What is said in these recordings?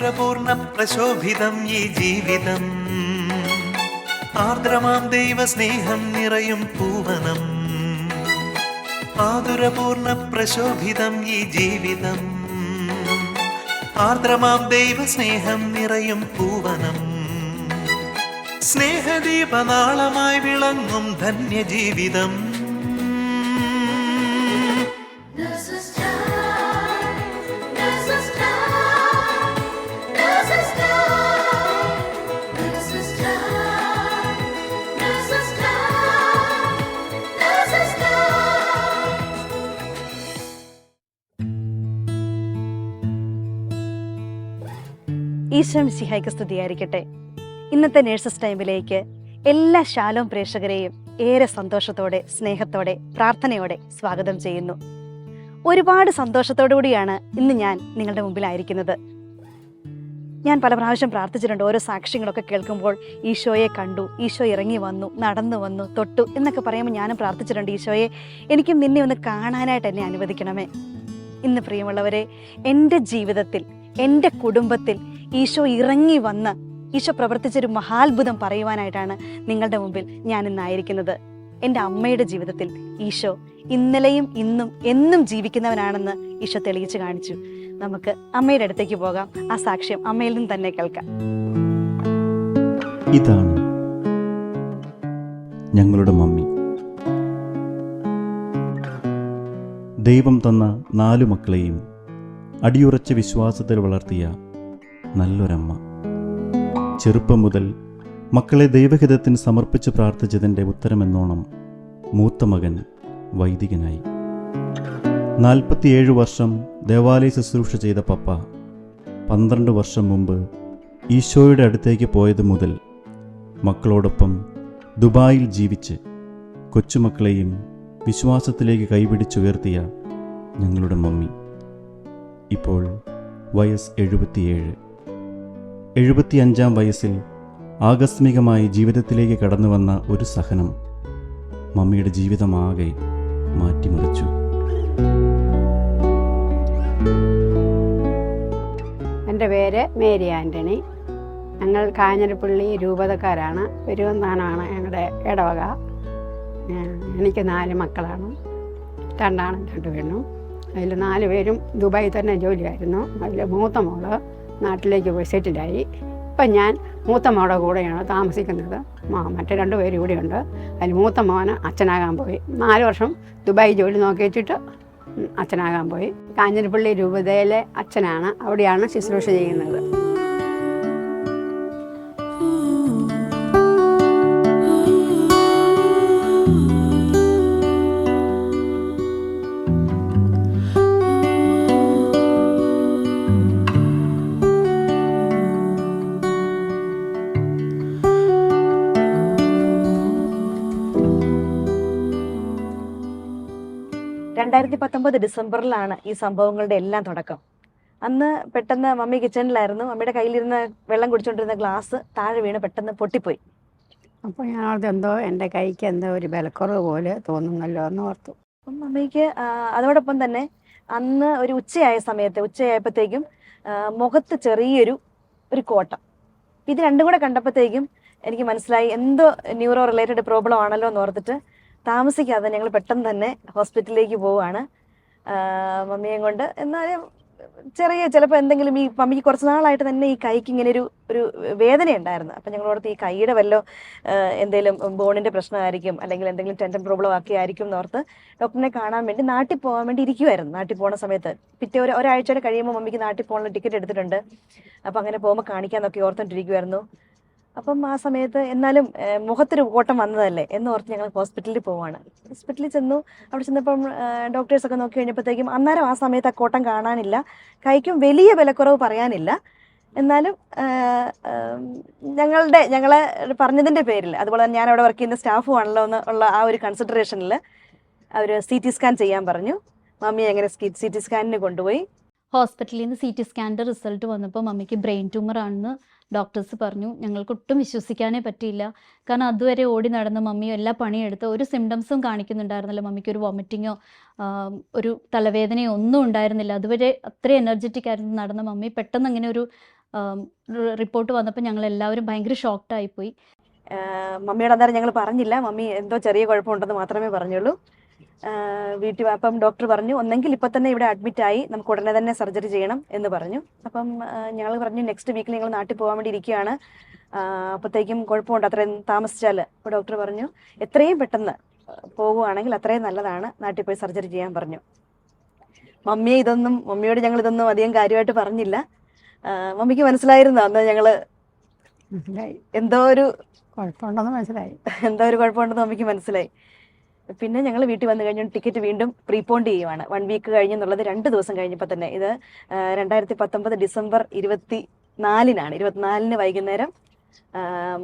മാധുരപൂർണ്ണ പ്രശോഭിതം ഈ ജീവിതം, ആർദ്രമാം ദൈവസ്നേഹം നിറയും പൂവനം. മാധുരപൂർണ്ണ പ്രശോഭിതം ഈ ജീവിതം, ആർദ്രമാം ദൈവസ്നേഹം നിറയും പൂവനം. സ്നേഹദീപനാളമായി വിളങ്ങും ധന്യജീവിതം. ഈശോ മിശിഹായ്ക്ക് സ്തുതിയായിരിക്കട്ടെ. ഇന്നത്തെ നേഴ്സസ് ടൈമിലേക്ക് എല്ലാ ശാലോം പ്രേക്ഷകരെയും ഏറെ സന്തോഷത്തോടെ, സ്നേഹത്തോടെ, പ്രാർത്ഥനയോടെ സ്വാഗതം ചെയ്യുന്നു. ഒരുപാട് സന്തോഷത്തോടു കൂടിയാണ് ഇന്ന് ഞാൻ നിങ്ങളുടെ മുമ്പിലായിരിക്കുന്നത്. ഞാൻ പല പ്രാവശ്യം പ്രാർത്ഥിച്ചിട്ടുണ്ട്. ഓരോ സാക്ഷ്യങ്ങളൊക്കെ കേൾക്കുമ്പോൾ ഈശോയെ കണ്ടു, ഈശോ ഇറങ്ങി വന്നു, നടന്നു വന്നു, തൊട്ടു എന്നൊക്കെ പറയുമ്പോൾ ഞാനും പ്രാർത്ഥിച്ചിട്ടുണ്ട്, ഈശോയെ എനിക്കും നിന്നെ ഒന്ന് കാണാനായിട്ട് എന്നെ അനുവദിക്കണമേ. ഇന്ന് പ്രിയമുള്ളവരെ, എൻ്റെ ജീവിതത്തിൽ, എൻ്റെ കുടുംബത്തിൽ ഈശോ ഇറങ്ങി വന്ന് ഈശോ പ്രവർത്തിച്ചൊരു മഹാത്ഭുതം പറയുവാനായിട്ടാണ് നിങ്ങളുടെ മുമ്പിൽ ഞാൻ ഇന്നായിരിക്കുന്നത്. എൻ്റെ അമ്മയുടെ ജീവിതത്തിൽ ഈശോ ഇന്നലെയും ഇന്നും എന്നും ജീവിക്കുന്നവനാണെന്ന് ഈശോ തെളിയിച്ചു കാണിച്ചു. നമുക്ക് അമ്മയുടെ അടുത്തേക്ക് പോകാം. ആ സാക്ഷ്യം അമ്മയിൽ നിന്ന് തന്നെ കേൾക്കാം. ഇതാണ് ഞങ്ങളുടെ മമ്മി. ദൈവം തന്ന 4 മക്കളെയും അടിയുറച്ച വിശ്വാസത്തിൽ വളർത്തിയ നല്ലൊരമ്മ. ചെറുപ്പം മുതൽ മക്കളെ ദൈവഹിതത്തിന് സമർപ്പിച്ച് പ്രാർത്ഥിച്ചതിൻ്റെ ഉത്തരമെന്നോണം മൂത്ത മകൻ വൈദികനായി. 47 വർഷം ദേവാലയ ശുശ്രൂഷ ചെയ്ത പപ്പ 12 വർഷം മുമ്പ് ഈശോയുടെ അടുത്തേക്ക് പോയത് മുതൽ മക്കളോടൊപ്പം ദുബായിൽ ജീവിച്ച് കൊച്ചുമക്കളെയും വിശ്വാസത്തിലേക്ക് കൈപിടിച്ചുയർത്തിയ ഞങ്ങളുടെ മമ്മി. ഇപ്പോൾ വയസ്സ് 77. 75-ാം വയസ്സിൽ ആകസ്മികമായി ജീവിതത്തിലേക്ക് കടന്നു വന്ന ഒരു സഹനം മമ്മിയുടെ ജീവിതമാകെ മാറ്റിമറിച്ചു. എൻ്റെ പേര് മേരി ആൻ്റണി. ഞങ്ങൾ കാഞ്ഞിരപ്പള്ളി രൂപതക്കാരാണ്. പെരുവന്താനമാണ് ഞങ്ങളുടെ ഇടവക. എനിക്ക് 4 മക്കളാണ്. 2 ആണും 2 പെണ്ണും. അതിൽ 4 പേരും ദുബായിൽ തന്നെ ജോലിയായിരുന്നു. അതിൽ മൂത്ത മോള് നാട്ടിലേക്ക് പോയി സെറ്റിലായി. ഇപ്പം ഞാൻ മൂത്ത മോളുടെ കൂടെയാണ് താമസിക്കുന്നത്. മറ്റേ 2 പേരും ഇവിടെയുണ്ട്. അതിൽ മൂത്ത മോന് അച്ഛനാകാൻ പോയി. 4 വർഷം ദുബായി ജോലി നോക്കി വെച്ചിട്ട് അച്ഛനാകാൻ പോയി. കാഞ്ഞിരപ്പള്ളി രൂപതയിലെ അച്ഛനാണ്. അവിടെയാണ് ശുശ്രൂഷ ചെയ്യുന്നത്. ഡിസംബറിലാണ് ഈ സംഭവങ്ങളുടെ എല്ലാം തുടക്കം. അന്ന് പെട്ടെന്ന് മമ്മി കിച്ചണിലായിരുന്നു. മമ്മിയുടെ കയ്യിലിരുന്ന് വെള്ളം കുടിച്ചുകൊണ്ടിരുന്ന ഗ്ലാസ് താഴെ വീണ് പെട്ടെന്ന് പൊട്ടിപ്പോയി. അപ്പോൾ ഞാൻ എന്തോ എൻ്റെ കൈക്ക് എന്തോ ഒരു ബലക്കുറവ് പോലെ തോന്നുന്നല്ലോ എന്ന് ഓർത്തു. അപ്പം മമ്മിക്ക് അതോടൊപ്പം തന്നെ അന്ന് ഒരു ഉച്ചയായപ്പോഴത്തേക്കും മുഖത്ത് ചെറിയൊരു കോട്ടം. ഇത് രണ്ടും കൂടെ കണ്ടപ്പോഴത്തേക്കും എനിക്ക് മനസ്സിലായി എന്തോ ന്യൂറോ റിലേറ്റഡ് പ്രോബ്ലം ആണല്ലോ എന്ന് ഓർത്തിട്ട് താമസിക്കാതെ ഞങ്ങൾ പെട്ടെന്ന് തന്നെ ഹോസ്പിറ്റലിലേക്ക് പോവുകയാണ് മമ്മിയെ കൊണ്ട്. എന്നാലും ചിലപ്പോൾ എന്തെങ്കിലും ഈ മമ്മിക്ക് കുറച്ച് നാളായിട്ട് തന്നെ ഈ കൈക്ക് ഇങ്ങനെ ഒരു വേദന ഉണ്ടായിരുന്നു. അപ്പം ഞങ്ങളോടത്ത് ഈ കൈയുടെ എന്തെങ്കിലും ബോണിൻ്റെ പ്രശ്നമായിരിക്കും, അല്ലെങ്കിൽ എന്തെങ്കിലും ടെൻഷൻ പ്രോബ്ലം ഒക്കെ ആയിരിക്കും എന്നോർത്ത് ഡോക്ടറിനെ കാണാൻ വേണ്ടി നാട്ടിൽ പോകാൻ വേണ്ടി ഇരിക്കുമായിരുന്നു. നാട്ടിൽ പോകുന്ന സമയത്ത് പിറ്റേ ഒരാഴ്ചയുടെ കഴിയുമ്പോൾ മമ്മിക്ക് നാട്ടിൽ പോകാനുള്ള ടിക്കറ്റ് എടുത്തിട്ടുണ്ട്. അപ്പം അങ്ങനെ പോകുമ്പോൾ കാണിക്കാമെന്നൊക്കെ ഓർത്തോണ്ടിരിക്കുമായിരുന്നു. അപ്പം ആ സമയത്ത് എന്നാലും മുഖത്തൊരു കോട്ടം വന്നതല്ലേ എന്ന് ഓർത്ത് ഞങ്ങൾ ഹോസ്പിറ്റലിൽ പോവാണ്. ഹോസ്പിറ്റലിൽ ചെന്നു. അവിടെ ചെന്നപ്പം ഡോക്ടേഴ്സൊക്കെ നോക്കി കഴിഞ്ഞപ്പോഴത്തേക്കും അന്നേരം ആ സമയത്ത് ആ കോട്ടം കാണാനില്ല. കൈക്കും വലിയ വിലക്കുറവ് പറയാനില്ല. എന്നാലും ഞങ്ങളെ പറഞ്ഞതിൻ്റെ പേരിൽ, അതുപോലെ തന്നെ ഞാൻ അവിടെ വർക്ക് ചെയ്യുന്ന സ്റ്റാഫും ആണല്ലോ എന്നുള്ള ആ ഒരു കൺസിഡറേഷനിൽ അവർ CT സ്കാൻ ചെയ്യാൻ പറഞ്ഞു. മമ്മിയെ അങ്ങനെ CT സ്കാനിന് കൊണ്ടുപോയി. ഹോസ്പിറ്റലിൽ നിന്ന് CT സ്കാനിൻ്റെ റിസൾട്ട് വന്നപ്പോൾ മമ്മിക്ക് ബ്രെയിൻ ട്യൂമർ ആണെന്ന് ഡോക്ടേഴ്സ് പറഞ്ഞു. ഞങ്ങൾക്ക് ഒട്ടും വിശ്വസിക്കാനേ പറ്റിയില്ല. കാരണം അതുവരെ ഓടി നടന്ന മമ്മി എല്ലാ പണിയെടുത്ത് ഒരു സിംറ്റംസും കാണിക്കുന്നുണ്ടായിരുന്നില്ല. മമ്മിക്ക് ഒരു വോമിറ്റിങ്ങോ ഒരു തലവേദനയോ ഒന്നും ഉണ്ടായിരുന്നില്ല. അതുവരെ അത്രയും എനർജറ്റിക് ആയിരുന്നു നടന്ന മമ്മി പെട്ടെന്ന് അങ്ങനെ ഒരു റിപ്പോർട്ട് വന്നപ്പോൾ ഞങ്ങൾ എല്ലാവരും ഭയങ്കര ഷോക്ക്ഡായിപ്പോയി. മമ്മിയോട് അന്നേരം ഞങ്ങൾ പറഞ്ഞില്ല, മമ്മി എന്തോ ചെറിയ കുഴപ്പമുണ്ടെന്ന് മാത്രമേ പറഞ്ഞുള്ളൂ. വീട്ടിൽ അപ്പം ഡോക്ടർ പറഞ്ഞു ഒന്നെങ്കിൽ ഇപ്പം തന്നെ ഇവിടെ അഡ്മിറ്റായി നമുക്ക് ഉടനെ തന്നെ സർജറി ചെയ്യണം എന്ന് പറഞ്ഞു. അപ്പം ഞങ്ങൾ പറഞ്ഞു നെക്സ്റ്റ് വീക്കിൽ ഞങ്ങൾ നാട്ടിൽ പോകാൻ വേണ്ടി ഇരിക്കുകയാണ്, അപ്പോഴത്തേക്കും കുഴപ്പമുണ്ട് അത്രയും താമസിച്ചാൽ. അപ്പോൾ ഡോക്ടർ പറഞ്ഞു എത്രയും പെട്ടെന്ന് പോകുവാണെങ്കിൽ അത്രയും നല്ലതാണ്, നാട്ടിൽ പോയി സർജറി ചെയ്യാൻ പറഞ്ഞു. മമ്മിയോട് ഞങ്ങൾ ഇതൊന്നും അധികം കാര്യമായിട്ട് പറഞ്ഞില്ല. മമ്മിക്ക് മനസ്സിലായിരുന്നു അന്ന് ഞങ്ങൾ എന്തോ ഒരു കുഴപ്പമുണ്ടെന്ന് മമ്മിക്ക് മനസ്സിലായി. പിന്നെ ഞങ്ങൾ വീട്ടിൽ വന്നു കഴിഞ്ഞു ടിക്കറ്റ് വീണ്ടും പ്രീപോണ്ട് ചെയ്യുവാണ്. 1 വീക്ക് കഴിഞ്ഞെന്നുള്ളത് 2 ദിവസം കഴിഞ്ഞപ്പോൾ തന്നെ. ഇത് 2019 ഡിസംബർ 24-ന് വൈകുന്നേരം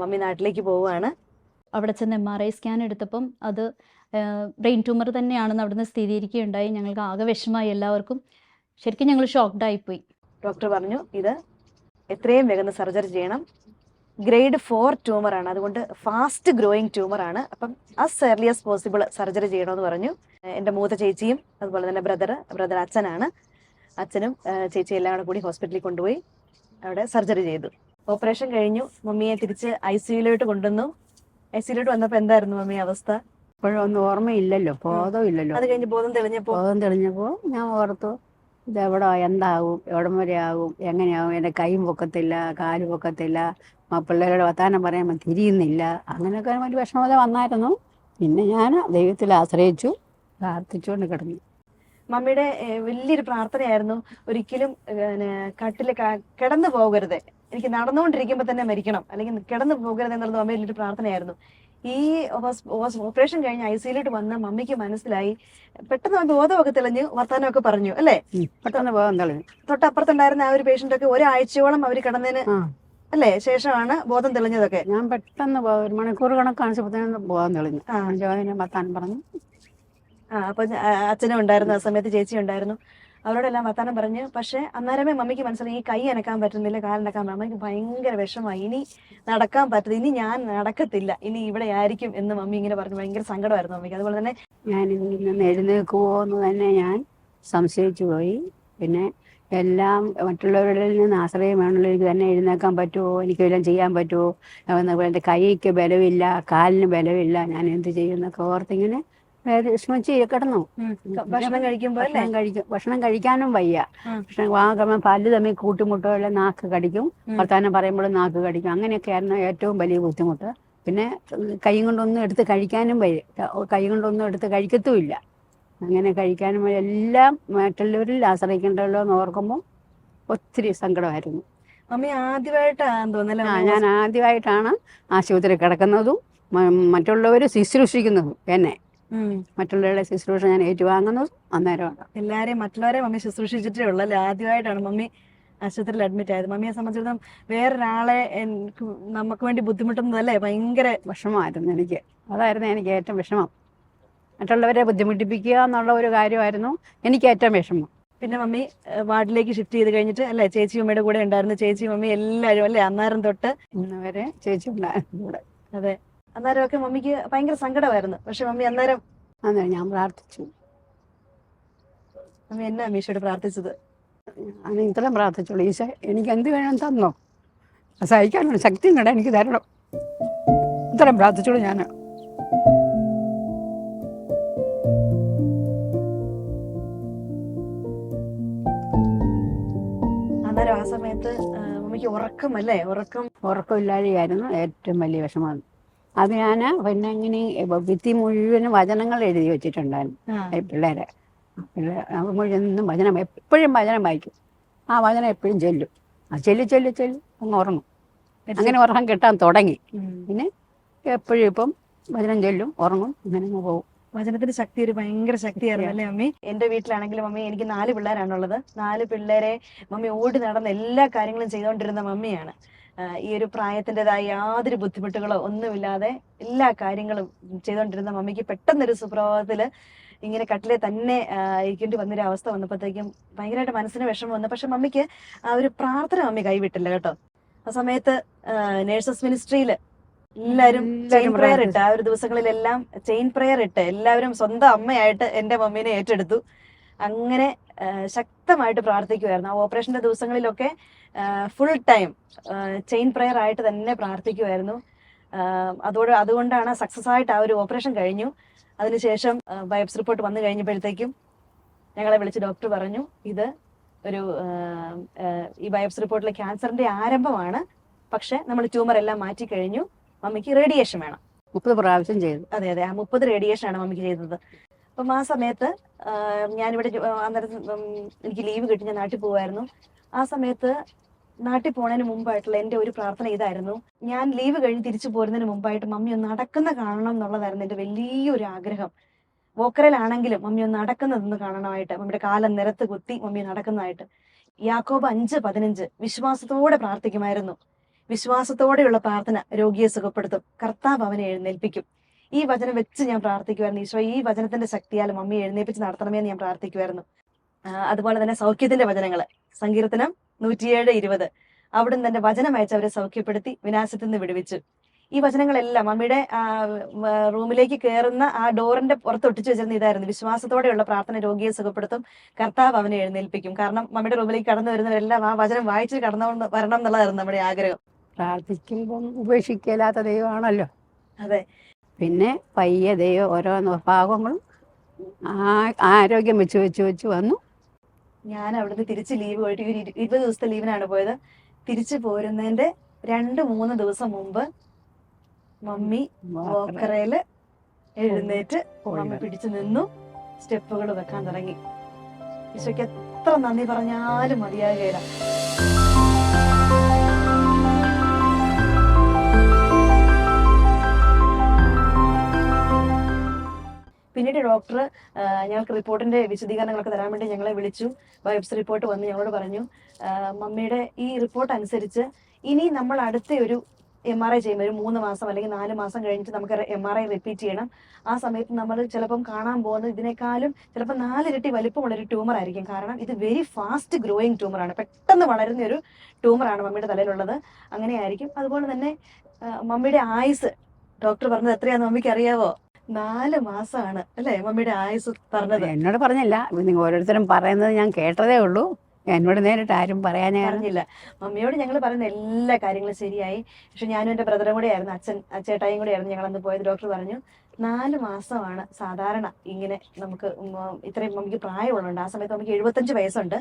മമ്മി നാട്ടിലേക്ക് പോവുകയാണ്. അവിടെ ചെന്ന് MRI സ്കാൻ എടുത്തപ്പം അത് ബ്രെയിൻ ട്യൂമർ തന്നെയാണെന്ന് അവിടുന്ന് സ്ഥിരീകരിക്കുകയുണ്ടായി. ഞങ്ങൾക്ക് ആകെ വിഷമമായി എല്ലാവർക്കും. ശരിക്കും ഞങ്ങൾ ഷോക്ക്ഡായിപ്പോയി. ഡോക്ടർ പറഞ്ഞു ഇത് എത്രയും വേഗം സർജറി ചെയ്യണം, ഗ്രേഡ് 4 ട്യൂമറാണ്, അതുകൊണ്ട് ഫാസ്റ്റ് ഗ്രോയിങ് ട്യൂമറാണ്, അപ്പം as early as possible surgery ചെയ്യണമെന്ന് പറഞ്ഞു. എൻ്റെ മൂത്ത ചേച്ചിയും അതുപോലെ തന്നെ ബ്രദർ അച്ഛനാണ്. അച്ഛനും ചേച്ചിയും എല്ലാം കൂടി ഹോസ്പിറ്റലിൽ കൊണ്ടുപോയി അവിടെ സർജറി ചെയ്തു. ഓപ്പറേഷൻ കഴിഞ്ഞു. മമ്മിയെ തിരിച്ച് ICUയിലോട്ട് കൊണ്ടുവന്നു. ICUയിലോട്ട് വന്നപ്പോൾ എന്തായിരുന്നു മമ്മി അവസ്ഥ? ഇപ്പോഴൊന്നും ഓർമ്മയില്ലല്ലോ, ബോധമില്ലല്ലോ. അത് കഴിഞ്ഞ് ബോധം തെളിഞ്ഞപ്പോൾ ഞാൻ ഓർത്തു ഇതെവിടോ എന്താകും, എവിടം വരെ ആകും, എങ്ങനെയാകും, എൻ്റെ കൈയും പൊക്കത്തില്ല, കാല് പൊക്കത്തില്ല, പിള്ളേരോട് വർത്താനം പറയുമ്പോൾ തിരിയുന്നില്ല, അങ്ങനെയൊക്കെ ഒരു വിഷമത വന്നായിരുന്നു. പിന്നെ ഞാൻ ദൈവത്തിൽ ആശ്രയിച്ചു, പ്രാർത്ഥിച്ചുകൊണ്ട് കിടന്നു. മമ്മിയുടെ വലിയൊരു പ്രാർത്ഥനയായിരുന്നു ഒരിക്കലും കട്ടിൽ കിടന്നു പോകരുത്, എനിക്ക് നടന്നുകൊണ്ടിരിക്കുമ്പോൾ തന്നെ മരിക്കണം, അല്ലെങ്കിൽ കിടന്നു പോകരുത് എന്നുള്ളത് മമ്മി വലിയൊരു പ്രാർത്ഥനയായിരുന്നു. ഈ ഓപ്പറേഷൻ കഴിഞ്ഞ് ICUയിലോട്ട് വന്ന മമ്മിക്ക് മനസ്സിലായി, പെട്ടെന്ന് ബോധമൊക്കെ തെളിഞ്ഞു, വർത്താനമൊക്കെ പറഞ്ഞു അല്ലേ? പെട്ടെന്ന് ബോധം തെളിഞ്ഞു. തൊട്ടപ്പുറത്തുണ്ടായിരുന്ന ആ ഒരു പേഷ്യന്റ് ഒക്കെ ഒരാഴ്ചയോളം അവർ കിടന്നതിന് അല്ലേ ശേഷമാണ് ബോധം തെളിഞ്ഞതൊക്കെ. ഞാൻ പെട്ടെന്ന് 1 മണിക്കൂർ കണക്കാണിച്ചപ്പോഴത്തേനും ബോധം തെളിഞ്ഞു. വർത്താനം പറഞ്ഞു. അപ്പൊ അച്ഛനും ഉണ്ടായിരുന്നു, ആ സമയത്ത് ചേച്ചി ഉണ്ടായിരുന്നു. അവരോടെല്ലാം വർത്താനം പറഞ്ഞു. പക്ഷെ അന്നേരമേ മമ്മിക്ക് മനസ്സിലായി ഈ കൈ അനക്കാൻ പറ്റുന്നില്ല, കാലനക്കാൻ മമ്മിക്ക് ഭയങ്കര വിഷമമായി. ഇനി നടക്കാൻ പറ്റില്ല, ഇനി ഞാൻ നടക്കത്തില്ല, ഇനി ഇവിടെ ആയിരിക്കും എന്ന് മമ്മി ഇങ്ങനെ പറഞ്ഞു. ഭയങ്കര സങ്കടമായിരുന്നു മമ്മിക്ക്. അതുപോലെ തന്നെ ഞാൻ ഇതിൽ നിന്ന് എഴുന്നേൽക്കുമോ എന്ന് തന്നെ ഞാൻ സംശയിച്ചു പോയി. പിന്നെ എല്ലാം മറ്റുള്ളവരിൽ നിന്ന് ആശ്രയം വേണമല്ലോ, എനിക്ക് തന്നെ എഴുന്നേക്കാൻ പറ്റുമോ, എനിക്കെല്ലാം ചെയ്യാൻ പറ്റുമോ, എൻ്റെ കൈക്ക് ബലമില്ല, കാലിന് ബലമില്ല, ഞാൻ എന്ത് ചെയ്യുമെന്നൊക്കെ ഓർത്തിങ്ങനെ വിഷമിച്ച് കിടന്നു. ഭക്ഷണം കഴിക്കാനും വയ്യ. ഭക്ഷണം പല്ല് തമ്മിൽ കൂട്ടിമുട്ടുകൾ, നാക്ക് കടിക്കും, വർത്താനം പറയുമ്പോഴും നാക്ക് കടിക്കും. അങ്ങനെയൊക്കെ ആയിരുന്നു ഏറ്റവും വലിയ ബുദ്ധിമുട്ട്. പിന്നെ കൈ കൊണ്ടൊന്നും എടുത്ത് കഴിക്കാനും വയ്യ, കൈ കൊണ്ടൊന്നും എടുത്ത് കഴിക്കത്തുമില്ല. അങ്ങനെ കഴിക്കാനും എല്ലാം മറ്റുള്ളവരിൽ ആശ്രയിക്കേണ്ടല്ലോ എന്ന് ഓർക്കുമ്പോൾ ഒത്തിരി സങ്കടമായിരുന്നു. മമ്മി ആദ്യമായിട്ടാണ് തോന്നുന്നല്ലോ, ഞാൻ ആദ്യമായിട്ടാണ് ആശുപത്രി കിടക്കുന്നതും മറ്റുള്ളവർ ശുശ്രൂഷിക്കുന്നതും. എന്നെ മറ്റുള്ളവരുടെ ശുശ്രൂഷ ഞാൻ ഏറ്റുവാങ്ങുന്നതും അന്നേരമാണ്. എല്ലാരെയും മറ്റുള്ളവരെ മമ്മി ശുശ്രൂഷിച്ചിട്ടേ ഉള്ളൂ അല്ലേ? ആദ്യമായിട്ടാണ് മമ്മി ആശുപത്രിയിൽ അഡ്മിറ്റ് ആയത്. മമ്മിയെ സംബന്ധിച്ചിടത്തോളം വേറൊരാളെ നമുക്ക് വേണ്ടി ബുദ്ധിമുട്ടുന്നതല്ലേ ഭയങ്കര വിഷമമായിരുന്നു എനിക്ക്. അതായിരുന്നു എനിക്ക് ഏറ്റവും വിഷമം. മറ്റുള്ളവരെ ബുദ്ധിമുട്ടിപ്പിക്കുക എന്നുള്ള ഒരു കാര്യമായിരുന്നു എനിക്ക് ഏറ്റവും വിഷമം. പിന്നെ മമ്മി വാർഡിലേക്ക് ഷിഫ്റ്റ് ചെയ്ത് കഴിഞ്ഞിട്ട് അല്ലേ ചേച്ചി മമ്മിയുടെ കൂടെ ഉണ്ടായിരുന്നു. ചേച്ചി മമ്മി എല്ലാവരും അല്ലേ അന്നേരം തൊട്ട് ഇന്നുവരെ ചേച്ചി ഉണ്ടായിരുന്നു കൂടെ. അതെ, അന്നേരമൊക്കെ മമ്മിക്ക് ഭയങ്കര സങ്കടമായിരുന്നു. പക്ഷെ മമ്മി അന്നേരം ഞാൻ പ്രാർത്ഥിച്ചു. മമ്മി എന്നാ ഈശോയോട് പ്രാർത്ഥിച്ചത്? അന്ന് ഇത്രയും പ്രാർത്ഥിച്ചോളൂ, ഈശോ എനിക്ക് എന്ത് വേണം തന്നോ, സഹിക്കാനുള്ള ശക്തിയും കൂടെ എനിക്ക് തരണം, ഇത്രയും പ്രാർത്ഥിച്ചോളൂ ഞാൻ. അന്നേരം ആ സമയത്ത് മമ്മിക്ക് ഉറക്കമില്ലാതെയായിരുന്നു ഏറ്റവും വലിയ വിഷമം. അത് ഞാൻ പിന്നെ ഇങ്ങനെ ഭിത്തി മുഴുവനും വചനങ്ങൾ എഴുതി വെച്ചിട്ടുണ്ടായിരുന്നു. പിള്ളേരെ മുഴുവനും വചനം, എപ്പോഴും വചനം വായിക്കും. ആ വചനം എപ്പോഴും ചൊല്ലും. ആ ചൊല്ലി അങ്ങ് ഉറങ്ങും. അങ്ങനെ ഉറങ്ങാൻ കിട്ടാൻ തുടങ്ങി. പിന്നെ എപ്പോഴും ഇപ്പം വചനം ചൊല്ലും, ഉറങ്ങും, അങ്ങനെ അങ്ങ് പോകും. വചനത്തിന്റെ ശക്തി ഒരു ഭയങ്കര ശക്തിയായിരുന്നു അല്ലേ മമ്മി? എന്റെ വീട്ടിലാണെങ്കിലും മമ്മി, എനിക്ക് 4 പിള്ളേരാണുള്ളത്. 4 പിള്ളേരെ മമ്മി ഓടി നടന്ന് എല്ലാ കാര്യങ്ങളും ചെയ്തുകൊണ്ടിരുന്ന മമ്മിയാണ്. ഈ ഒരു പ്രായത്തിൻ്റെതായ യാതൊരു ബുദ്ധിമുട്ടുകളോ ഒന്നുമില്ലാതെ എല്ലാ കാര്യങ്ങളും ചെയ്തുകൊണ്ടിരുന്ന മമ്മിക്ക് പെട്ടെന്നൊരു സുപ്രഭാതത്തില് ഇങ്ങനെ കട്ടിലെ തന്നെ ഇരിക്കേണ്ടി വന്നൊരു അവസ്ഥ വന്നപ്പോഴത്തേക്കും ഭയങ്കരമായിട്ട് മനസ്സിന് വിഷമം വന്നു. പക്ഷെ മമ്മിക്ക് ആ ഒരു പ്രാർത്ഥന മമ്മി കൈവിട്ടില്ല കേട്ടോ. ആ സമയത്ത് നേഴ്സസ് മിനിസ്ട്രിയില് എല്ലാവരും ചെയിൻ പ്രയർ ഇട്ട്, ആ ഒരു ദിവസങ്ങളിലെല്ലാം ചെയിൻ പ്രയർ ഇട്ട് എല്ലാവരും സ്വന്തം അമ്മയായിട്ട് എൻ്റെ മമ്മീനെ ഏറ്റെടുത്തു. അങ്ങനെ ശക്തമായിട്ട് പ്രാർത്ഥിക്കുമായിരുന്നു. ആ ഓപ്പറേഷന്റെ ദിവസങ്ങളിലൊക്കെ ഫുൾ ടൈം ചെയിൻ പ്രയർ ആയിട്ട് തന്നെ പ്രാർത്ഥിക്കുമായിരുന്നു. അതുകൊണ്ടാണ് സക്സസ് ആയിട്ട് ആ ഒരു ഓപ്പറേഷൻ കഴിഞ്ഞു. അതിനുശേഷം ബയോപ്സി റിപ്പോർട്ട് വന്നു കഴിഞ്ഞപ്പോഴത്തേക്കും ഞങ്ങളെ വിളിച്ച് ഡോക്ടർ പറഞ്ഞു, ഇത് ഒരു ഈ ബയോപ്സി റിപ്പോർട്ടിലെ ക്യാൻസറിന്റെ ആരംഭമാണ്, പക്ഷെ നമ്മൾ ട്യൂമർ എല്ലാം മാറ്റി കഴിഞ്ഞു, മമ്മിക്ക് റേഡിയേഷൻ വേണം. 30 പ്രാവശ്യം ചെയ്തു. അതെ അതെ, ആ 30 റേഡിയേഷൻ ആണ് മമ്മിക്ക് ചെയ്തത്. അപ്പം ആ സമയത്ത് ഞാനിവിടെ അന്നേരം എനിക്ക് ലീവ് കിട്ടി, ഞാൻ നാട്ടിൽ പോകുമായിരുന്നു. ആ സമയത്ത് നാട്ടിൽ പോണതിന് മുമ്പായിട്ടുള്ള എൻ്റെ ഒരു പ്രാർത്ഥന ഇതായിരുന്നു, ഞാൻ ലീവ് കഴിഞ്ഞ് തിരിച്ചു പോരുന്നതിന് മുമ്പായിട്ട് മമ്മി ഒന്ന് നടക്കുന്ന കാണണം എന്നുള്ളതായിരുന്നു എൻ്റെ വലിയൊരു ആഗ്രഹം. വോക്കറിലാണെങ്കിലും മമ്മി ഒന്ന് നടക്കുന്നതൊന്ന് കാണണമായിട്ട്, മമ്മിയുടെ കാലം നിരത്ത് കുത്തി മമ്മി നടക്കുന്നതായിട്ട്. യാക്കോബ് 5:15 വിശ്വാസത്തോടെ പ്രാർത്ഥിക്കുമായിരുന്നു. വിശ്വാസത്തോടെയുള്ള പ്രാർത്ഥന രോഗിയെ സുഖപ്പെടുത്തും, കർത്താവ് അവനെ എഴുന്നേൽപ്പിക്കും. ഈ വചനം വെച്ച് ഞാൻ പ്രാർത്ഥിക്കുമായിരുന്നു, ഈശോ ഈ വചനത്തിന്റെ ശക്തിയാൽ മമ്മി എഴുന്നേൽപ്പിച്ച് നടത്തണമെന്ന് ഞാൻ പ്രാർത്ഥിക്കുമായിരുന്നു. അതുപോലെ തന്നെ സൗഖ്യത്തിന്റെ വചനങ്ങള്, സങ്കീർത്തനം 107:20 അവിടുന്ന് തന്റെ വചനം അയച്ച് അവരെ സൗഖ്യപ്പെടുത്തി വിനാശത്തിൽ നിന്ന് വിടുവിച്ചു. ഈ വചനങ്ങളെല്ലാം മമ്മിയുടെ റൂമിലേക്ക് കയറുന്ന ആ ഡോറിന്റെ പുറത്ത് ഒട്ടിച്ചു വെച്ചിരുന്ന ഇതായിരുന്നു, വിശ്വാസത്തോടെയുള്ള പ്രാർത്ഥന രോഗിയെ സുഖപ്പെടുത്തും, കർത്താവ് അവനെ എഴുന്നേൽപ്പിക്കും. കാരണം മമ്മിയുടെ റൂമിലേക്ക് കടന്നു വരുന്നവരെല്ലാം ആ വചനം വായിച്ച് വരണം എന്നുള്ളതായിരുന്നു നമ്മുടെ ആഗ്രഹം. പ്രാർത്ഥിക്കുമ്പം ഉപേക്ഷിക്കലാത്ത ദൈവമാണല്ലോ. അതെ. പിന്നെ പയ്യെ ദൈവം ഓരോ ഭാഗങ്ങളും ആരോഗ്യം വെച്ച് വന്നു. ഞാൻ അവിടുന്ന് തിരിച്ച് ലീവ് പോയിട്ട് 20 ദിവസത്തെ ലീവിനാണ് പോയത്. തിരിച്ചു പോരുന്നതിന്റെ 2-3 ദിവസം മുമ്പ് മമ്മി വോക്കറയില് എഴുന്നേറ്റ് മമ്മി പിടിച്ചു നിന്നു, സ്റ്റെപ്പുകൾ വെക്കാൻ തുടങ്ങി. ഈശോയ്ക്ക് എത്ര നന്ദി പറഞ്ഞാലും മതിയാകുകയില്ല. പിന്നീട് ഡോക്ടർ ഞങ്ങൾക്ക് റിപ്പോർട്ടിന്റെ വിശദീകരണങ്ങളൊക്കെ തരാൻ വേണ്ടി ഞങ്ങളെ വിളിച്ചു. ബയോപ്സി റിപ്പോർട്ട് വന്ന് ഞങ്ങളോട് പറഞ്ഞു, മമ്മിയുടെ ഈ റിപ്പോർട്ട് അനുസരിച്ച് ഇനി നമ്മൾ അടുത്ത ഒരു MRI ചെയ്യുമ്പോൾ ഒരു 3 മാസം അല്ലെങ്കിൽ 4 മാസം കഴിഞ്ഞിട്ട് നമുക്ക് MRI റിപ്പീറ്റ് ചെയ്യണം. ആ സമയത്ത് നമ്മൾ ചിലപ്പം കാണാൻ പോകുന്നത് ഇതിനേക്കാളും ചിലപ്പോൾ 4 ഇരട്ടി വലിപ്പമുള്ളൊരു ട്യൂമർ ആയിരിക്കും. കാരണം ഇത് വെരി ഫാസ്റ്റ് ഗ്രോയിങ് ട്യൂമറാണ്, പെട്ടെന്ന് വളരുന്ന ഒരു ട്യൂമറാണ് മമ്മിയുടെ തലയിലുള്ളത്. അങ്ങനെയായിരിക്കും. അതുപോലെ തന്നെ മമ്മിയുടെ ആയുസ് ഡോക്ടർ പറഞ്ഞത് എത്രയാണെന്ന് മമ്മിക്ക് അറിയാവോ? 4 മാസമാണ് അല്ലേ മമ്മിയുടെ ആയുസ് പറഞ്ഞത്? എന്നോട് പറഞ്ഞില്ല, നിങ്ങൾ ഓരോരുത്തരും പറയുന്നത് ഞാൻ കേട്ടതേ ഉള്ളൂ. എന്നോട് നേരിട്ട് ആരും പറഞ്ഞില്ല. മമ്മിയോട് ഞങ്ങൾ പറയുന്ന എല്ലാ കാര്യങ്ങളും ശരിയായി. പക്ഷെ ഞാനും എൻ്റെ ബ്രദറും കൂടെ ആയിരുന്നു, ചേട്ടായും കൂടെ ആയിരുന്നു ഞങ്ങൾ അന്ന് പോയത്. ഡോക്ടർ പറഞ്ഞു 4 മാസമാണ് സാധാരണ ഇങ്ങനെ നമുക്ക് ഇത്രയും മമ്മിക്ക് പ്രായമുള്ളുണ്ട്. ആ സമയത്ത് നമുക്ക് 75 വയസ്സുണ്ട്.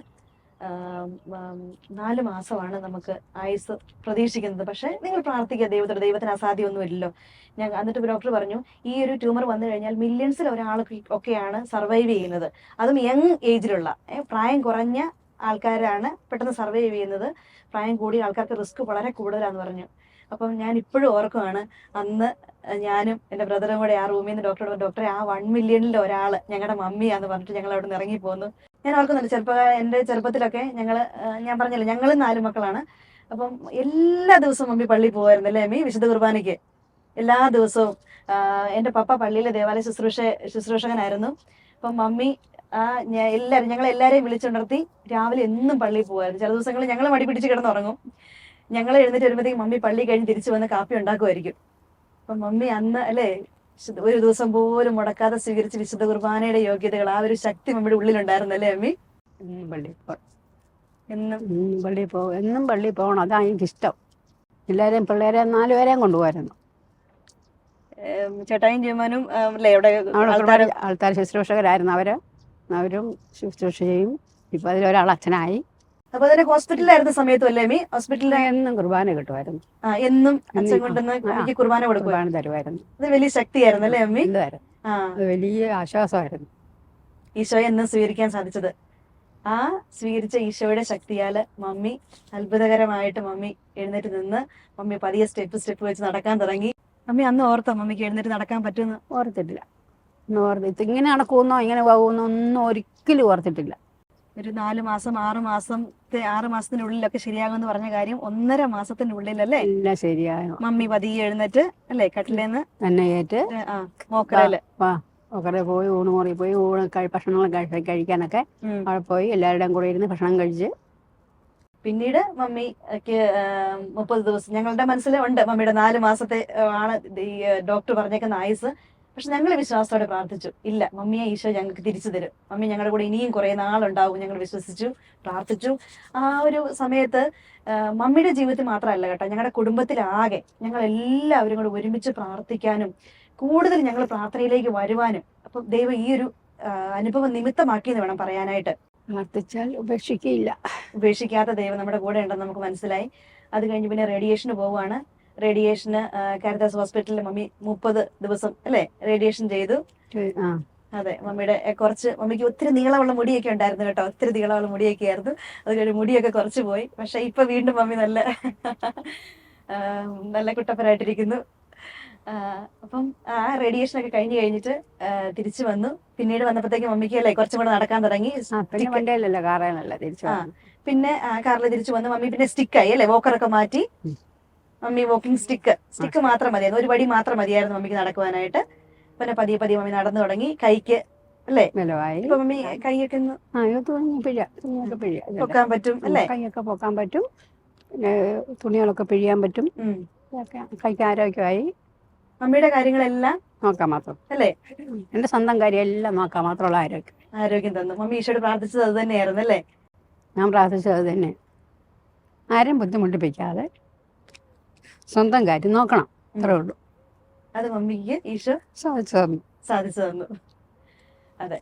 4 മാസമാണ് നമുക്ക് ആയുസ് പ്രതീക്ഷിക്കുന്നത്. പക്ഷെ നിങ്ങൾ പ്രാർത്ഥിക്കുക ദൈവത്തിന് അസാധ്യമൊന്നുമില്ലല്ലോ. എന്നിട്ട് ഡോക്ടർ പറഞ്ഞു, ഈ ഒരു ട്യൂമർ വന്നു കഴിഞ്ഞാൽ മില്യൺസിൽ ഒക്കെയാണ് സർവൈവ് ചെയ്യുന്നത്. അതും യങ് ഏജിലുള്ള പ്രായം കുറഞ്ഞ ആൾക്കാരാണ് പെട്ടെന്ന് സർവൈവ് ചെയ്യുന്നത്. പ്രായം കൂടിയ ആൾക്കാർക്ക് റിസ്ക് വളരെ കൂടുതലാന്ന് പറഞ്ഞു. അപ്പം ഞാൻ ഇപ്പോഴും ഓർക്കുവാണ്, അന്ന് ഞാനും എൻ്റെ ബ്രദറും കൂടെ ആ റൂമിൽ നിന്ന് ഡോക്ടറെ ആ 1 മില്യണിൽ ഒരാൾ ഞങ്ങളുടെ മമ്മിയാന്ന് പറഞ്ഞിട്ട് ഞങ്ങൾ അവിടെ നിന്ന് ഇറങ്ങി പോന്നു. ഞാൻ ഓർക്കുന്നുണ്ട്, എൻ്റെ ചെറുപ്പത്തിലൊക്കെ ഞാൻ പറഞ്ഞില്ല, ഞങ്ങൾ 4 മക്കളാണ്. അപ്പം എല്ലാ ദിവസവും മമ്മി പള്ളിയിൽ പോകുമായിരുന്നു അല്ലേ മമ്മി, വിശുദ്ധ കുർബാനയ്ക്ക് എല്ലാ ദിവസവും. എൻ്റെ പപ്പ പള്ളിയിലെ ദേവാലയ ശുശ്രൂഷകനായിരുന്നു. അപ്പം മമ്മി ഞങ്ങളെല്ലാരെയും വിളിച്ചുണർത്തി രാവിലെ എന്നും പള്ളിയിൽ പോകുമായിരുന്നു. ചില ദിവസങ്ങളിൽ ഞങ്ങൾ മടി പിടിച്ച് കിടന്നുറങ്ങും. ഞങ്ങൾ എഴുന്നേറ്റ് വരുമ്പോഴത്തേക്കും മമ്മി പള്ളി കഴിഞ്ഞ് തിരിച്ചു വന്ന് കാപ്പി ഉണ്ടാക്കുമായിരിക്കും. അപ്പം മമ്മി അന്ന് അല്ലേ ഒരു ദിവസം പോലും മുടക്കാതെ സ്വീകരിച്ച് വിശുദ്ധ കുർബാനയുടെ യോഗ്യതകൾ, ആ ഒരു ശക്തി മമ്മിയുടെ ഉള്ളിലുണ്ടായിരുന്നു അല്ലേ മമ്മി? എന്നും പള്ളിയിൽ പോകണം, അതാണ് എനിക്കിഷ്ടം. എല്ലാവരെയും പിള്ളേരെ 4 പേരെയും കൊണ്ടുപോകായിരുന്നു. ചേട്ടായും ജീവനും അല്ലേ ആൾക്കാർ ശുശ്രൂഷകരായിരുന്നു. അവരും ശുശ്രൂഷ ചെയ്യും. ഇപ്പൊ അതിലൊരാൾ അച്ഛനായി. അപ്പൊ അതിന്റെ ഹോസ്പിറ്റലിലായിരുന്ന സമയത്തും അല്ലേ മീ? ഹോസ്പിറ്റലിൽ എന്നും കുർബാന കിട്ടുമായിരുന്നു. എന്നും അച്ഛൻ കൊണ്ടുവന്ന് കുർബാന കൊടുക്കുവാൻ തരുമായിരുന്നു. അത് വലിയ ശക്തിയായിരുന്നു അല്ലേ അമ്മി? അത് വലിയ ആശ്വാസമായിരുന്നു. ഈശോയെ എന്നും സ്വീകരിക്കാൻ സാധിച്ചത്. ആ സ്വീകരിച്ച ഈശോയുടെ ശക്തിയാല് മമ്മി അത്ഭുതകരമായിട്ട് മമ്മി എഴുന്നേറ്റ് നിന്ന് മമ്മി പതിയെ സ്റ്റെപ്പ് വെച്ച് നടക്കാൻ തുടങ്ങി. മമ്മി അന്ന് ഓർത്തോ മമ്മിക്ക് എഴുന്നേറ്റ് നടക്കാൻ പറ്റുമെന്ന്? ഓർത്തിട്ടില്ല. ഇങ്ങനെ നടക്കുമെന്നോ ഇങ്ങനെ പോകുന്നോ ഒന്നും ഒരിക്കലും ഓർത്തിട്ടില്ല. ഒരു 4 മാസം 6 മാസത്തിനുള്ളിലൊക്കെ ശരിയാകുമെന്ന് പറഞ്ഞ കാര്യം 1.5 മാസത്തിനുള്ളിലല്ലേ എല്ലാം ശരിയായ മമ്മി പതിയെ എഴുന്നേറ്റ് അല്ലേ കട്ടിലേന്ന് തന്നെ ഏറ്റ് മോക്കറയില് പോയി ഊണുമുറി പോയി ഭക്ഷണങ്ങൾ കഴിക്കാനൊക്കെ അവിടെ പോയി എല്ലാവരുടെയും കൂടെ ഇരുന്ന് ഭക്ഷണം കഴിച്ച്. പിന്നീട് മമ്മിക്ക് 30 ദിവസം ഞങ്ങളുടെ മനസ്സിലുണ്ട് മമ്മിയുടെ 4 മാസത്തെ ആണ് ഈ ഡോക്ടർ പറഞ്ഞേക്കുന്ന ആയുസ്. പക്ഷെ ഞങ്ങൾ വിശ്വാസത്തോടെ പ്രാർത്ഥിച്ചു, ഇല്ല മമ്മിയെ ഈശോ ഞങ്ങൾക്ക് തിരിച്ചു തരും, മമ്മി ഞങ്ങളുടെ കൂടെ ഇനിയും കുറേ നാളുണ്ടാവും, ഞങ്ങൾ വിശ്വസിച്ചു പ്രാർത്ഥിച്ചു. ആ ഒരു സമയത്ത് മമ്മിയുടെ ജീവിതത്തിൽ മാത്രമല്ല കേട്ടോ, ഞങ്ങളുടെ കുടുംബത്തിലാകെ ഞങ്ങൾ എല്ലാവരും കൂടെ ഒരുമിച്ച് പ്രാർത്ഥിക്കാനും കൂടുതൽ ഞങ്ങൾ പ്രാർത്ഥനയിലേക്ക് വരുവാനും അപ്പം ദൈവം ഈ ഒരു അനുഭവം നിമിത്തമാക്കിയെന്ന് വേണം പറയാനായിട്ട്. പ്രാർത്ഥിച്ചാൽ ഉപേക്ഷിക്കുകയില്ല. ഉപേക്ഷിക്കാത്ത ദൈവം നമ്മുടെ കൂടെ ഉണ്ടെന്ന് നമുക്ക് മനസ്സിലായി. അത് കഴിഞ്ഞ് പിന്നെ റേഡിയേഷന് പോവുകയാണ്. റേഡിയേഷന് കാരിത്താസ് ഹോസ്പിറ്റലിൽ മമ്മി 30 ദിവസം അല്ലേ റേഡിയേഷൻ ചെയ്തു. ആ അതെ, മമ്മിയുടെ മമ്മിക്ക് ഒത്തിരി നീളമുള്ള മുടിയൊക്കെ ഉണ്ടായിരുന്നു കേട്ടോ, ഒത്തിരി നീളമുള്ള മുടിയൊക്കെ ആയിരുന്നു. അത് കഴിഞ്ഞ് മുടിയൊക്കെ കുറച്ച് പോയി. പക്ഷെ ഇപ്പൊ വീണ്ടും മമ്മി നല്ല കുട്ടപ്പനായിട്ടിരിക്കുന്നു. അപ്പം ആ റേഡിയേഷൻ ഒക്കെ കഴിഞ്ഞിട്ട് തിരിച്ചു വന്നു. പിന്നീട് വന്നപ്പോഴത്തേക്ക് മമ്മിക്ക് അല്ലേ കുറച്ചും കൂടെ നടക്കാൻ തുടങ്ങി. പിന്നെ വണ്ടിയിലല്ലോ കാറേനല്ല തിരിച്ചു. പിന്നെ കാറിൽ തിരിച്ചു വന്നു. മമ്മി പിന്നെ സ്റ്റിക്കായി അല്ലേ, വോക്കറൊക്കെ മാറ്റി. മമ്മി വോക്കിംഗ് സ്റ്റിക്ക് മാത്രം മതിയായിരുന്നു, ഒരു വടി മാത്രം മതിയായിരുന്നു മമ്മിക്ക് നടക്കുവാനായിട്ട്. പിന്നെ പതിയെ പതിയെ മമ്മി നടന്നു തുടങ്ങി. കൈക്ക് അല്ലേ ഇപ്പൊ മമ്മി കൈയൊക്കെ പൊക്കാൻ പറ്റും അല്ലേ, കൈയൊക്കെ പൊക്കാൻ പറ്റും, പിന്നെ തുണികളൊക്കെ പിഴിയാൻ പറ്റും. കൈക്ക് ആരോഗ്യമായി. മമ്മിയുടെ കാര്യങ്ങളെല്ലാം നോക്കാൻ മാത്രം അല്ലേ, എന്റെ സ്വന്തം കാര്യം എല്ലാം നോക്കാൻ മാത്രമുള്ള ആരോഗ്യം തന്നു. മമ്മി ഈശോയോട് പ്രാർത്ഥിച്ചത് അത് തന്നെയായിരുന്നു അല്ലേ? ഞാൻ പ്രാർത്ഥിച്ചത് അത് തന്നെ. ആരെയും ബുദ്ധിമുട്ടിപ്പിക്കാതെ സ്വന്തം കാര്യം നോക്കണം, അത്രേ ഉള്ളൂ. അത് മമ്മിക്ക് ഈശോ സാധിച്ചു തന്നു. അതെ.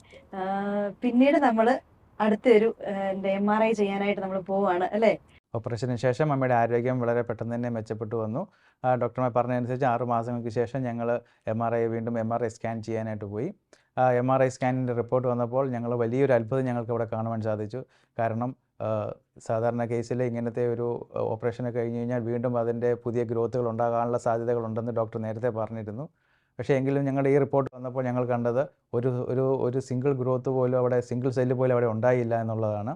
പിന്നീട് നമ്മള് അടുത്തൊരു MRI ചെയ്യാനായിട്ട് നമ്മൾ പോവാണ് അല്ലേ? ഓപ്പറേഷന് ശേഷം അമ്മയുടെ ആരോഗ്യം വളരെ പെട്ടെന്ന് തന്നെ മെച്ചപ്പെട്ടു വന്നു. ഡോക്ടർമാർ പറഞ്ഞതനുസരിച്ച് 6 മാസങ്ങൾക്ക് ശേഷം ഞങ്ങൾ വീണ്ടും എം ആർ ഐ സ്കാൻ ചെയ്യാനായിട്ട് പോയി. MRI സ്കാനിൻ്റെ റിപ്പോർട്ട് വന്നപ്പോൾ ഞങ്ങൾ വലിയൊരു അത്ഭുതം ഞങ്ങൾക്ക് അവിടെ കാണുവാൻ സാധിച്ചു. കാരണം സാധാരണ കേസിൽ ഇങ്ങനത്തെ ഒരു ഓപ്പറേഷന് കഴിഞ്ഞ് കഴിഞ്ഞാൽ വീണ്ടും അതിൻ്റെ പുതിയ ഗ്രോത്തുകൾ ഉണ്ടാകാനുള്ള സാധ്യതകളുണ്ടെന്ന് ഡോക്ടർ നേരത്തെ പറഞ്ഞിരുന്നു. പക്ഷേ എങ്കിലും ഞങ്ങളുടെ ഈ റിപ്പോർട്ട് വന്നപ്പോൾ ഞങ്ങൾ കണ്ടത് ഒരു സിംഗിൾ ഗ്രോത്ത് പോലും അവിടെ, സിംഗിൾ സെല്ല് പോലും അവിടെ ഉണ്ടായില്ല എന്നുള്ളതാണ്.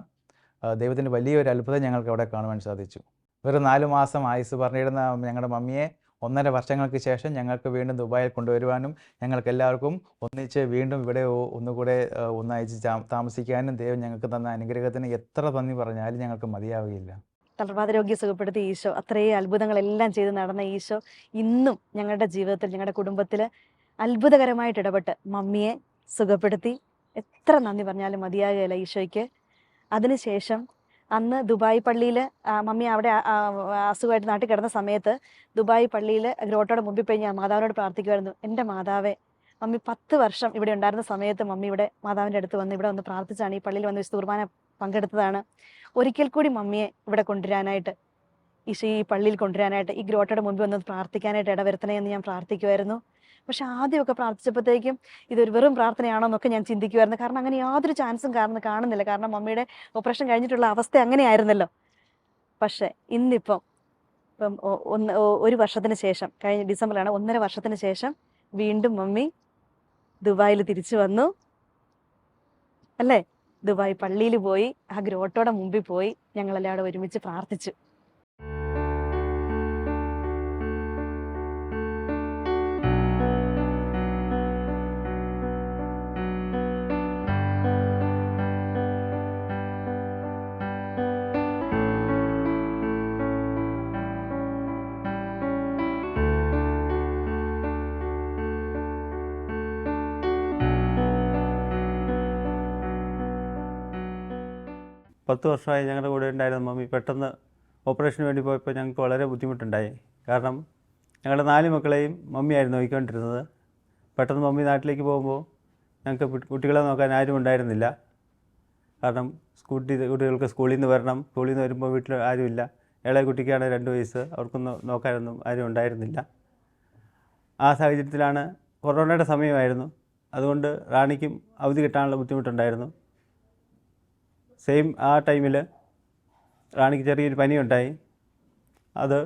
ദൈവത്തിൻ്റെ വലിയൊരു അത്ഭുതം ഞങ്ങൾക്ക് അവിടെ കാണുവാൻ സാധിച്ചു. വെറും 4 മാസം ആയുസ് പറഞ്ഞിരുന്ന ഞങ്ങളുടെ മമ്മിയെ 1.5 വർഷങ്ങൾക്ക് ശേഷം ഞങ്ങൾക്ക് വീണ്ടും ദുബായിൽ കൊണ്ടുവരുവാനും ഞങ്ങൾക്ക് എല്ലാവർക്കും ഒന്നിച്ച് വീണ്ടും ഇവിടെ ഒന്നയച്ച് താമസിക്കാനും ദൈവം ഞങ്ങൾക്ക് തന്ന അനുഗ്രഹത്തിന് എത്ര നന്ദി പറഞ്ഞാലും ഞങ്ങൾക്ക് മതിയാവുകയില്ല. തളർവാദ രോഗിയെ സുഖപ്പെടുത്തി ഈശോ, അത്രയും അത്ഭുതങ്ങളെല്ലാം ചെയ്ത് നടന്ന ഈശോ ഇന്നും ഞങ്ങളുടെ ജീവിതത്തിൽ, ഞങ്ങളുടെ കുടുംബത്തിൽ അത്ഭുതകരമായിട്ട് ഇടപെട്ട് മമ്മിയെ സുഖപ്പെടുത്തി. എത്ര നന്ദി പറഞ്ഞാലും മതിയാകുകയില്ല ഈശോയ്ക്ക്. അതിനുശേഷം അന്ന് ദുബായ് പള്ളിയിൽ മമ്മി അവിടെ അസുഖമായിട്ട് നാട്ടിൽ കിടന്ന സമയത്ത് ദുബായ് പള്ളിയിൽ ഗ്രോട്ടോടെ മുമ്പിൽ പോയി ഞാൻ മാതാവിനോട് പ്രാർത്ഥിക്കുമായിരുന്നു, എൻ്റെ മാതാവേ, മമ്മി 10 വർഷം ഇവിടെ ഉണ്ടായിരുന്ന സമയത്ത് മമ്മി ഇവിടെ മാതാവിൻ്റെ അടുത്ത് വന്ന് ഇവിടെ വന്ന് പ്രാർത്ഥിച്ചാണ്, ഈ പള്ളിയിൽ വന്ന് വിശുദ്ധ കുർബാന പങ്കെടുത്തതാണ്. ഒരിക്കൽ കൂടി മമ്മിയെ ഇവിടെ കൊണ്ടുവരാനായിട്ട്, ഈശോ ഈ പള്ളിയിൽ കൊണ്ടുവരാനായിട്ട്, ഈ ഗ്രോട്ടോടെ മുമ്പിൽ വന്ന് പ്രാർത്ഥിക്കാനായിട്ട് ഇടവരുത്തണേ എന്ന് ഞാൻ പ്രാർത്ഥിക്കുമായിരുന്നു. പക്ഷെ ആദ്യമൊക്കെ പ്രാർത്ഥിച്ചപ്പോഴത്തേക്കും ഇതൊരു വെറും പ്രാർത്ഥനയാണോ എന്നൊക്കെ ഞാൻ ചിന്തിക്കുമായിരുന്നു. കാരണം അങ്ങനെ യാതൊരു ചാൻസും കാണുന്നില്ല. കാരണം മമ്മിയുടെ ഓപ്പറേഷൻ കഴിഞ്ഞിട്ടുള്ള അവസ്ഥ അങ്ങനെയായിരുന്നല്ലോ. പക്ഷെ ഇന്നിപ്പം ഒരു വർഷത്തിന് ശേഷം, കഴിഞ്ഞ ഡിസംബറിലാണ്, 1.5 വർഷത്തിന് ശേഷം വീണ്ടും മമ്മി ദുബായിൽ തിരിച്ചു വന്നു അല്ലേ? ദുബായ് പള്ളിയിൽ പോയി, ആ ഗ്രോട്ടോടെ മുമ്പിൽ പോയി ഞങ്ങളെല്ലാവരും ഒരുമിച്ച് പ്രാർത്ഥിച്ചു. പത്ത് വർഷമായി ഞങ്ങളുടെ കൂടെ ഉണ്ടായിരുന്ന മമ്മി പെട്ടെന്ന് ഓപ്പറേഷന് വേണ്ടി പോയപ്പോൾ ഞങ്ങൾക്ക് വളരെ ബുദ്ധിമുട്ടുണ്ടായി. കാരണം ഞങ്ങളുടെ 4 മക്കളെയും മമ്മിയായിരുന്നു നോക്കിക്കൊണ്ടിരുന്നത്. പെട്ടെന്ന് മമ്മി നാട്ടിലേക്ക് പോകുമ്പോൾ ഞങ്ങൾക്ക് കുട്ടികളെ നോക്കാൻ ആരും ഉണ്ടായിരുന്നില്ല. കാരണം കുട്ടികൾക്ക് സ്കൂളിൽ നിന്ന് വരണം, സ്കൂളിൽ നിന്ന് വരുമ്പോൾ വീട്ടിൽ ആരുമില്ല. ഇളയ കുട്ടിക്കാണ് 2 വയസ്സ്, അവർക്കൊന്നും നോക്കാനൊന്നും ആരും ഉണ്ടായിരുന്നില്ല. ആ സാഹചര്യത്തിലാണ്, കൊറോണയുടെ സമയമായിരുന്നു, അതുകൊണ്ട് റാണിക്കും അവധി കിട്ടാനുള്ള ബുദ്ധിമുട്ടുണ്ടായിരുന്നു. ആ ടൈമിൽ റാണിക്ക് ചെറിയൊരു പനിയുണ്ടായി. അത്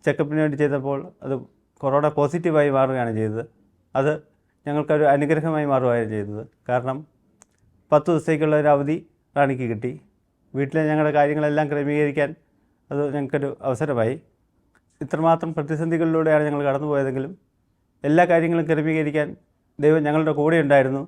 ചെക്കപ്പിന് വേണ്ടി ചെയ്തപ്പോൾ അത് കൊറോണ പോസിറ്റീവായി മാറുകയാണ് ചെയ്തത്. അത് ഞങ്ങൾക്കൊരു അനുഗ്രഹമായി മാറുകയാണ് ചെയ്തത്. കാരണം 10 ദിവസത്തേക്കുള്ള ഒരു അവധി റാണിക്ക് കിട്ടി. വീട്ടിലെ ഞങ്ങളുടെ കാര്യങ്ങളെല്ലാം ക്രമീകരിക്കാൻ അത് ഞങ്ങൾക്കൊരു അവസരമായി. ഇത്രമാത്രം പ്രതിസന്ധികളിലൂടെയാണ് ഞങ്ങൾ കടന്നു പോയതെങ്കിലും എല്ലാ കാര്യങ്ങളും ക്രമീകരിക്കാൻ ദൈവം ഞങ്ങളുടെ കൂടെ ഉണ്ടായിരുന്നു.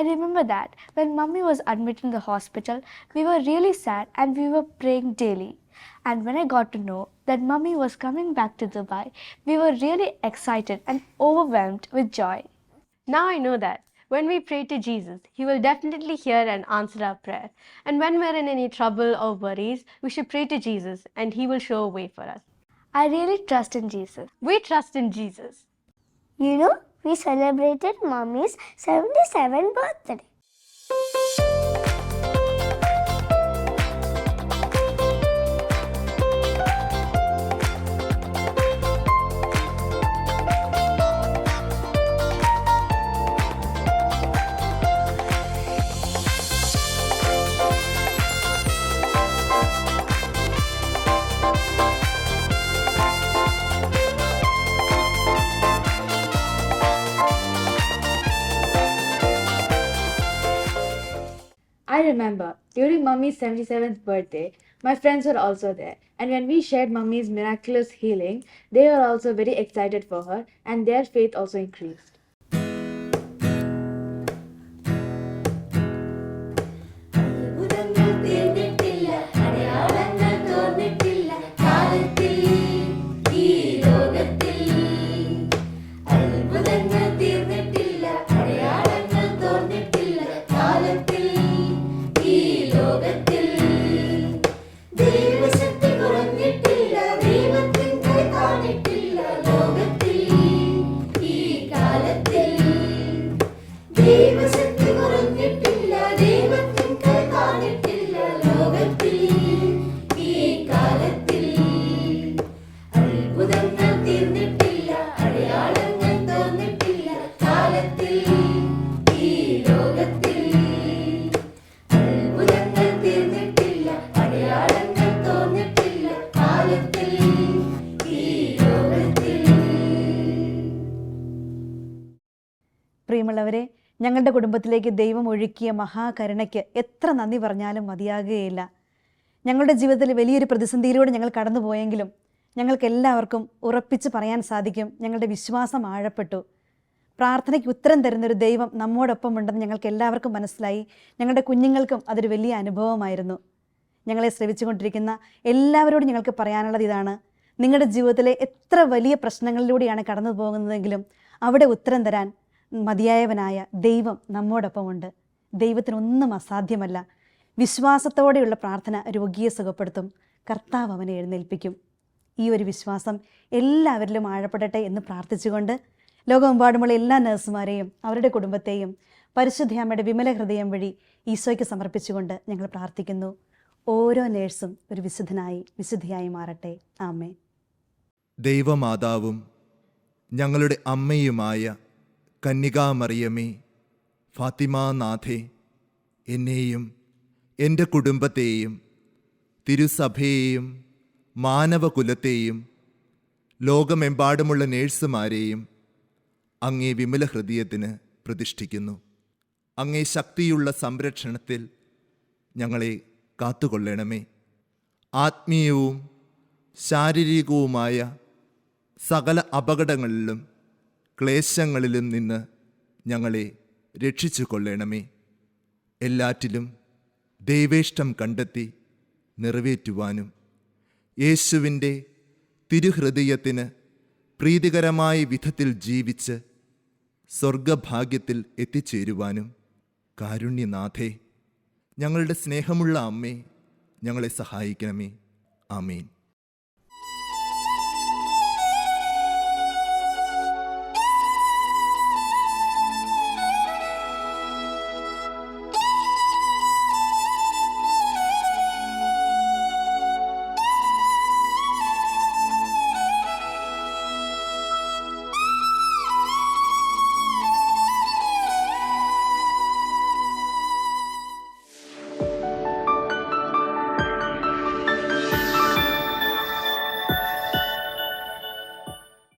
I remember that when Mummy was admitted in the hospital, we were really sad and we were praying daily. And when I got to know that Mummy was coming back to Dubai, we were really excited and overwhelmed with joy. Now I know that when we pray to Jesus, He will definitely hear and answer our prayer. And when we're in any trouble or worries, we should pray to Jesus and He will show a way for us. I really trust in Jesus. We trust in Jesus. You know, we celebrated Mummy's 77th birthday. I remember during Mummy's 77th birthday, my friends were also there, and when we shared Mummy's miraculous healing, they were also very excited for her, and their faith also increased. പ്രിയമുള്ളവരെ, ഞങ്ങളുടെ കുടുംബത്തിലേക്ക് ദൈവം ഒഴുക്കിയ മഹാകരുണയ്ക്ക് എത്ര നന്ദി പറഞ്ഞാലും മതിയാകുകയില്ല. ഞങ്ങളുടെ ജീവിതത്തിൽ വലിയൊരു പ്രതിസന്ധിയിലൂടെ ഞങ്ങൾ കടന്നുപോയെങ്കിലും ഞങ്ങൾക്ക് എല്ലാവർക്കും ഉറപ്പിച്ച് പറയാൻ സാധിക്കും, ഞങ്ങളുടെ വിശ്വാസം ആഴപ്പെട്ടു. പ്രാർത്ഥനയ്ക്ക് ഉത്തരം തരുന്നൊരു ദൈവം നമ്മോടൊപ്പം ഉണ്ടെന്ന് ഞങ്ങൾക്ക് എല്ലാവർക്കും മനസ്സിലായി. ഞങ്ങളുടെ കുഞ്ഞുങ്ങൾക്കും അതൊരു വലിയ അനുഭവമായിരുന്നു. ഞങ്ങളെ ശ്രവിച്ചുകൊണ്ടിരിക്കുന്ന എല്ലാവരോടും ഞങ്ങൾക്ക് പറയാനുള്ളത് ഇതാണ്: നിങ്ങളുടെ ജീവിതത്തിലെ എത്ര വലിയ പ്രശ്നങ്ങളിലൂടെയാണ് കടന്നു പോകുന്നതെങ്കിലും അവിടെ ഉത്തരം തരാൻ മതിയായവനായ ദൈവം നമ്മോടൊപ്പമുണ്ട്. ദൈവത്തിനൊന്നും അസാധ്യമല്ല. വിശ്വാസത്തോടെയുള്ള പ്രാർത്ഥന രോഗിയെ സുഖപ്പെടുത്തും, കർത്താവ് അവനെ എഴുന്നേൽപ്പിക്കും. ഈ ഒരു വിശ്വാസം എല്ലാവരിലും ആഴപ്പെടട്ടെ എന്ന് പ്രാർത്ഥിച്ചുകൊണ്ട് ലോകമെമ്പാടുമുള്ള എല്ലാ നഴ്സുമാരെയും അവരുടെ കുടുംബത്തെയും പരിശുദ്ധയമ്മയുടെ വിമല ഹൃദയം വഴി ഈശോയ്ക്ക് സമർപ്പിച്ചുകൊണ്ട് ഞങ്ങൾ പ്രാർത്ഥിക്കുന്നു. ഓരോ നേഴ്സും ഒരു വിശുദ്ധിയായി മാറട്ടെ. ആമേൻ. ദൈവമാതാവും ഞങ്ങളുടെ അമ്മയുമായ കന്യകാമറിയമേ, ഫാത്തിമാനാഥേ, എന്നെയും എൻ്റെ കുടുംബത്തെയും തിരുസഭയെയും മാനവകുലത്തെയും ലോകമെമ്പാടുമുള്ള നേഴ്സുമാരെയും അങ്ങേ വിമല ഹൃദയത്തിന് പ്രതിഷ്ഠിക്കുന്നു. അങ്ങേ ശക്തിയുള്ള സംരക്ഷണത്തിൽ ഞങ്ങളെ കാത്തുകൊള്ളണമേ. ആത്മീയവും ശാരീരികവുമായ സകല അപകടങ്ങളിലും ക്ലേശങ്ങളിലും നിന്ന് ഞങ്ങളെ രക്ഷിച്ചു കൊള്ളണമേ. എല്ലാറ്റിലും ദൈവേഷ്ടം കണ്ടെത്തി നിറവേറ്റുവാനും യേശുവിൻ്റെ തിരുഹൃദയത്തിന് പ്രീതികരമായ വിധത്തിൽ ജീവിച്ച് സ്വർഗഭാഗ്യത്തിൽ എത്തിച്ചേരുവാനും കാരുണ്യനാഥേ, ഞങ്ങളുടെ സ്നേഹമുള്ള അമ്മേ, ഞങ്ങളെ സഹായിക്കണമേ. ആമേൻ.